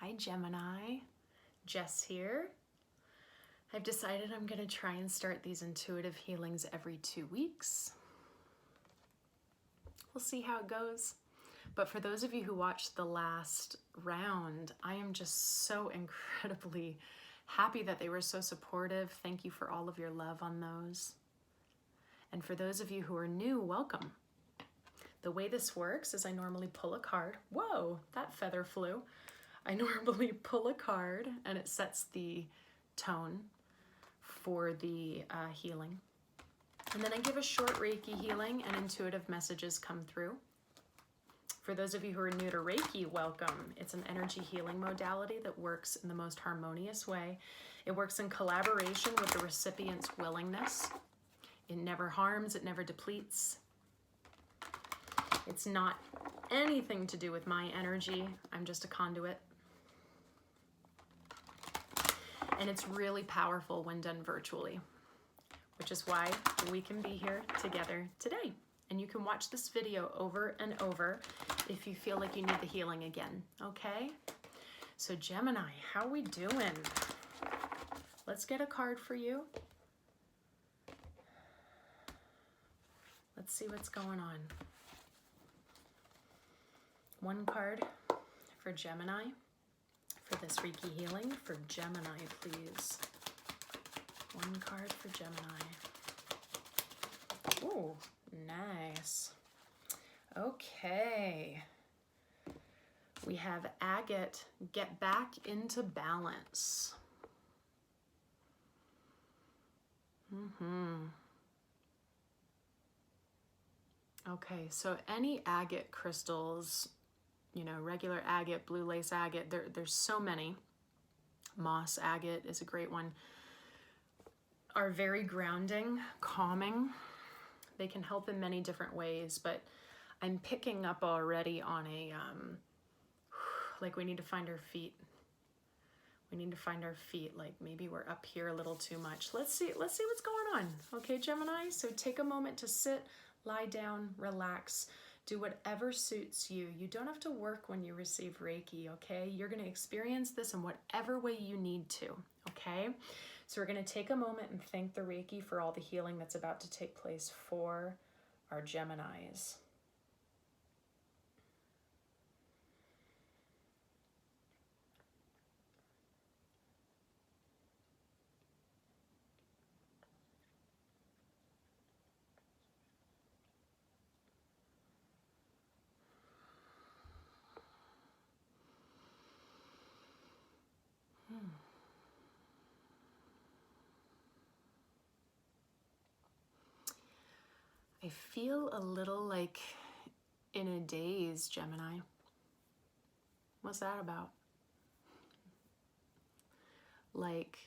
Hi Gemini, Jess here. I've decided I'm going to try and start these intuitive healings every 2 weeks. We'll see how it goes. But for those of you who watched the last round, I am just so incredibly happy that they were so supportive. Thank you for all of your love on those. And for those of you who are new, welcome. The way this works is I normally pull a card. Whoa, that feather flew. I normally pull a card and it sets the tone for the healing. And then I give a short Reiki healing and intuitive messages come through. For those of you who are new to Reiki, welcome. It's an energy healing modality that works in the most harmonious way. It works in collaboration with the recipient's willingness. It never harms, it never depletes. It's not anything to do with my energy. I'm just a conduit. And it's really powerful when done virtually, which is why we can be here together today. And you can watch this video over and over if you feel like you need the healing again, okay? So Gemini, how we doing? Let's get a card for you. Let's see what's going on. One card for Gemini. For this Reiki healing, for Gemini, please. One card for Gemini. Ooh, nice. Okay. We have Agate, get back into balance. Okay, so any agate crystals, you know, regular agate, blue lace agate, there's so many. Moss agate is a great one. Are very grounding, calming. They can help in many different ways, but I'm picking up already on a, like we need to find our feet. We need to find our feet, like maybe we're up here a little too much. Let's see what's going on. Okay, Gemini, so take a moment to sit, lie down, relax. Do whatever suits you. You don't have to work when you receive Reiki, okay? You're gonna experience this in whatever way you need to, okay? So we're gonna take a moment and thank the Reiki for all the healing that's about to take place for our Geminis. I feel a little like in a daze, Gemini. What's that about? Like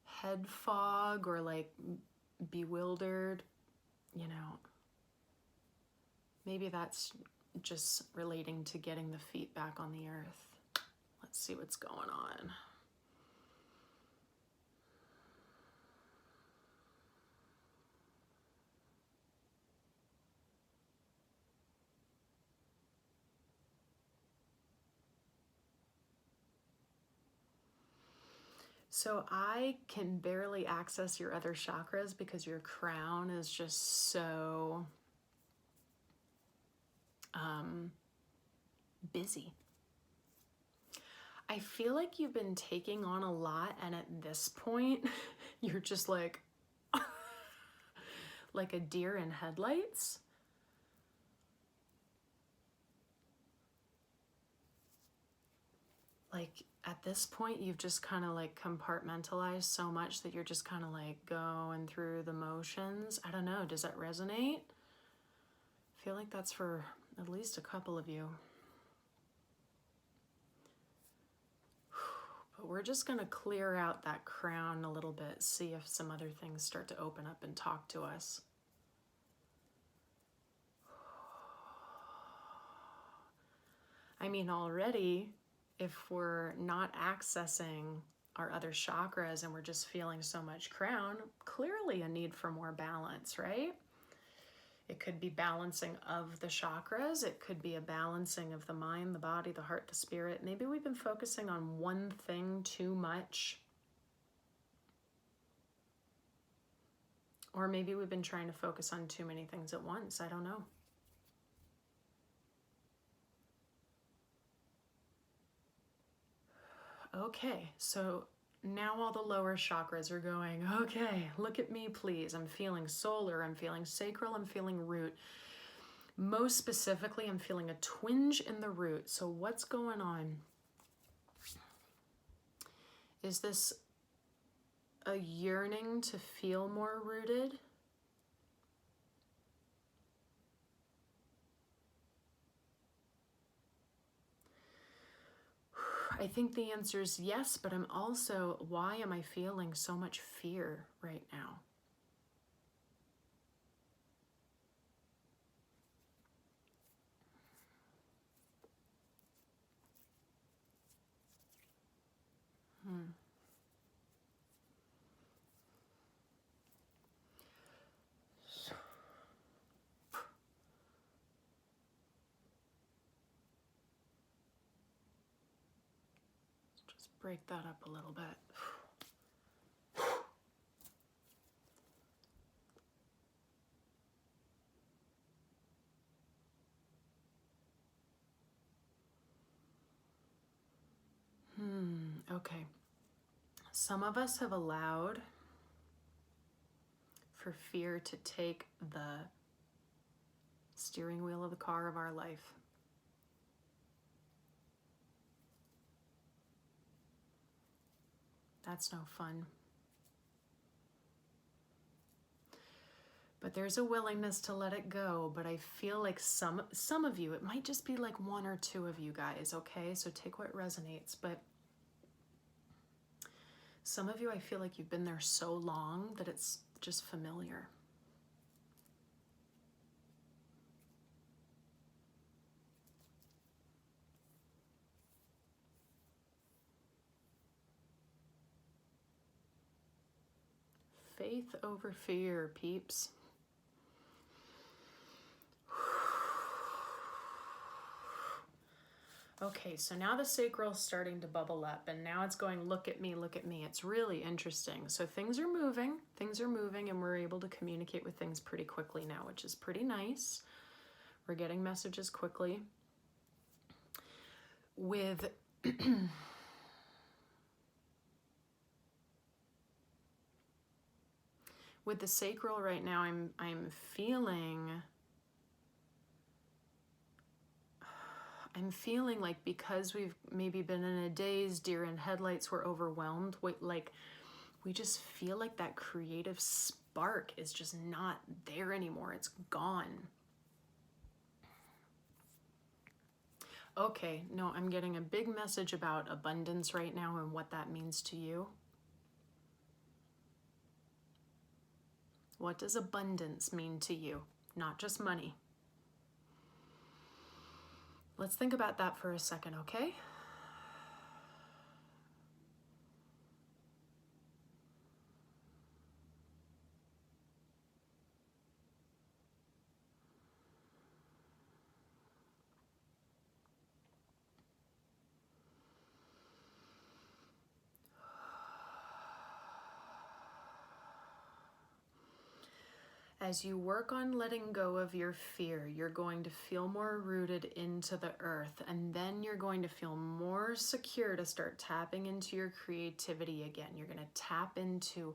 head fog or like bewildered, you know. Maybe that's just relating to getting the feet back on the earth. Let's see what's going on. So I can barely access your other chakras because your crown is just so busy. I feel like you've been taking on a lot, and at this point, you're just like a deer in headlights. Like at this point, you've just kind of like compartmentalized so much that you're just kind of like going through the motions. I don't know, does that resonate? I feel like that's for at least a couple of you. But we're just gonna clear out that crown a little bit, see if some other things start to open up and talk to us. I mean, already, if we're not accessing our other chakras and we're just feeling so much crown, clearly a need for more balance, right? It could be balancing of the chakras. It could be a balancing of the mind, the body, the heart, the spirit. Maybe we've been focusing on one thing too much. Or maybe we've been trying to focus on too many things at once. I don't know. Okay, so now all the lower chakras are going, okay, look at me, please. I'm feeling solar, I'm feeling sacral, I'm feeling root. Most specifically, I'm feeling a twinge in the root. So what's going on? Is this a yearning to feel more rooted? I think the answer is yes, but I'm also, why am I feeling so much fear right now? Just break that up a little bit. Okay. Some of us have allowed for fear to take the steering wheel of the car of our life. That's no fun. But there's a willingness to let it go. But I feel like some of you, it might just be like one or two of you guys, okay? So take what resonates. But some of you, I feel like you've been there so long that it's just familiar. Faith over fear, peeps. Okay, so now the sacral is starting to bubble up, and now it's going, look at me, look at me. It's really interesting. So things are moving, and we're able to communicate with things pretty quickly now, which is pretty nice. We're getting messages quickly. With with the sacral right now, I'm feeling like, because we've maybe been in a daze, deer in headlights, we're overwhelmed. We just feel like that creative spark is just not there anymore. It's gone. Okay, no, I'm getting a big message about abundance right now and what that means to you. What does abundance mean to you? Not just money. Let's think about that for a second, okay? As you work on letting go of your fear, you're going to feel more rooted into the earth, and then you're going to feel more secure to start tapping into your creativity again. You're going to tap into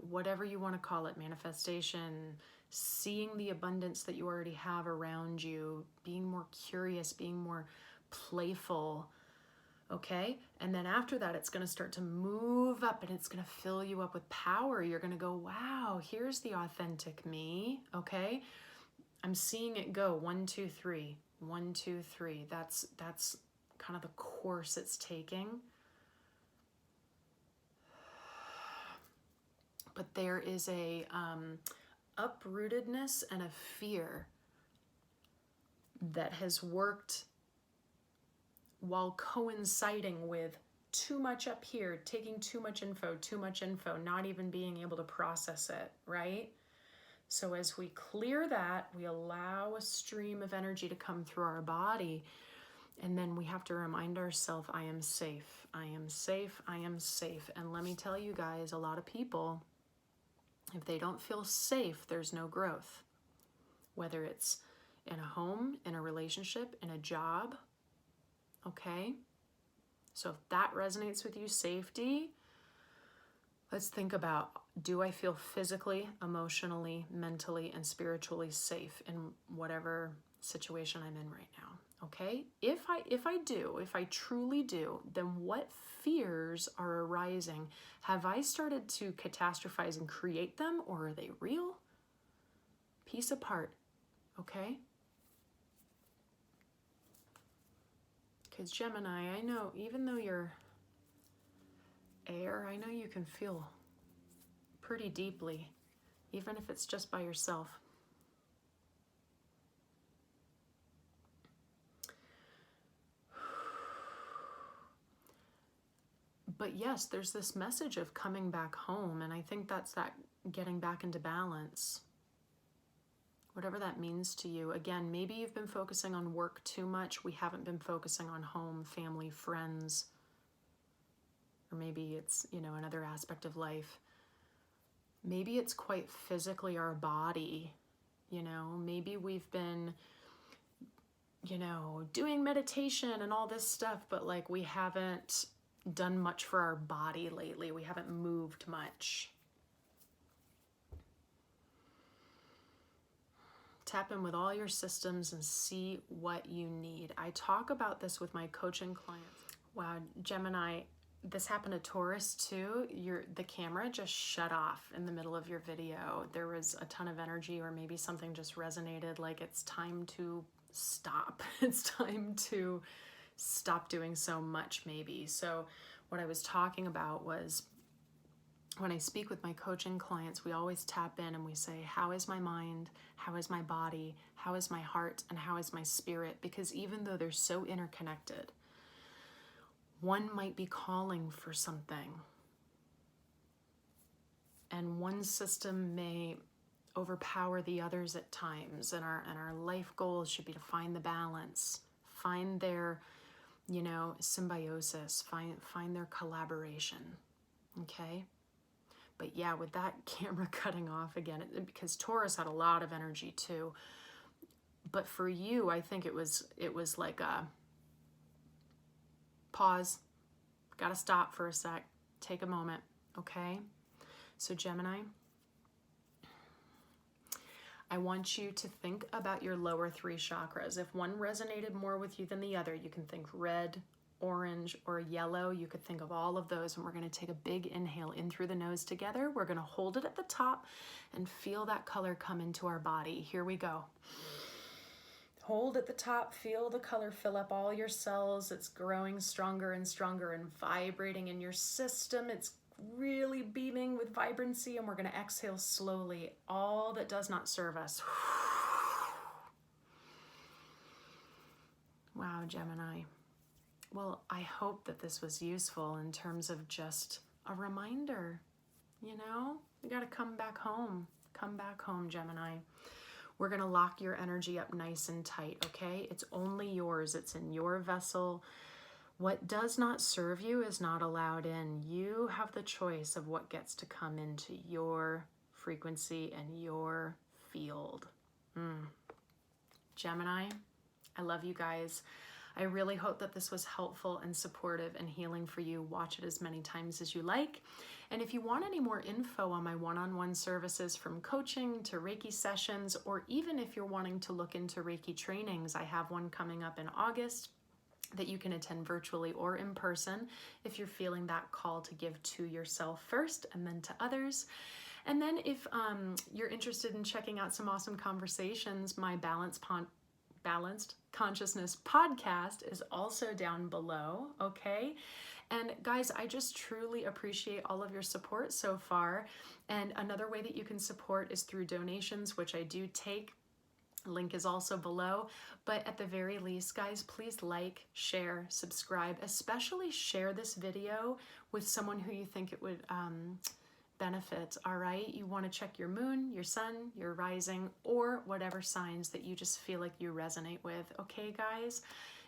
whatever you want to call it, manifestation, seeing the abundance that you already have around you, being more curious, being more playful. Okay, and then after that, it's going to start to move up, and it's going to fill you up with power. You're going to go, wow, here's the authentic me. Okay, I'm seeing it go 1, 2, 3, 1, 2, 3. That's kind of the course it's taking. But there is a uprootedness and a fear that has worked while coinciding with too much up here, taking too much info, not even being able to process it, right? So as we clear that, we allow a stream of energy to come through our body. And then we have to remind ourselves, I am safe. I am safe. I am safe. And let me tell you guys, a lot of people, if they don't feel safe, there's no growth. Whether it's in a home, in a relationship, in a job, okay? So if that resonates with you, safety, let's think about, do I feel physically, emotionally, mentally, and spiritually safe in whatever situation I'm in right now? Okay? If I truly do, then what fears are arising? Have I started to catastrophize and create them, or are they real? Piece apart, okay? Because Gemini, I know, even though you're air, I know you can feel pretty deeply, even if it's just by yourself. But yes, there's this message of coming back home, and I think that's that getting back into balance. Whatever that means to you. Again, maybe you've been focusing on work too much. We haven't been focusing on home, family, friends, or maybe it's, another aspect of life. Maybe it's quite physically our body, maybe we've been, doing meditation and all this stuff, but like we haven't done much for our body lately. We haven't moved much. Tap in with all your systems and see what you need. I talk about this with my coaching clients. Wow, Gemini, this happened to Taurus too. The camera just shut off in the middle of your video. There was a ton of energy, or maybe something just resonated, like it's time to stop. It's time to stop doing so much, maybe. So what I was talking about was, when I speak with my coaching clients, we always tap in and we say, how is my mind? How is my body? How is my heart? And how is my spirit? Because even though they're so interconnected, one might be calling for something, and one system may overpower the others at times, and our life goals should be to find the balance, find their symbiosis, find their collaboration. Okay. But yeah, with that camera cutting off again, because Taurus had a lot of energy too. But for you, I think it was like a pause. Gotta stop for a sec. Take a moment, okay? So Gemini, I want you to think about your lower three chakras. If one resonated more with you than the other, you can think red, orange, or yellow. You could think of all of those, and we're going to take a big inhale in through the nose together. We're going to hold it at the top and feel that color come into our body. Here we go. Hold at the top, feel the color fill up all your cells. It's growing stronger and stronger and vibrating in your system. It's really beaming with vibrancy, and we're going to exhale slowly all that does not serve us. Wow, Gemini. Well, I hope that this was useful in terms of just a reminder, you got to come back home. Come back home, Gemini. We're going to lock your energy up nice and tight, okay? It's only yours. It's in your vessel. What does not serve you is not allowed in. You have the choice of what gets to come into your frequency and your field. Gemini, I love you guys. I really hope that this was helpful and supportive and healing for you. Watch it as many times as you like. And if you want any more info on my one-on-one services, from coaching to Reiki sessions, or even if you're wanting to look into Reiki trainings, I have one coming up in August that you can attend virtually or in person if you're feeling that call to give to yourself first and then to others. And then if you're interested in checking out some awesome conversations, my Balanced Consciousness podcast is also down below, okay? And guys, I just truly appreciate all of your support so far. And another way that you can support is through donations, which I do take. Link is also below. But at the very least, guys, please like, share, subscribe, especially share this video with someone who you think it would benefit, all right? You want to check your moon, your sun, your rising, or whatever signs that you just feel like you resonate with. Okay, guys?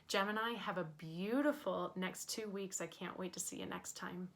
Gemini, have a beautiful next 2 weeks. I can't wait to see you next time.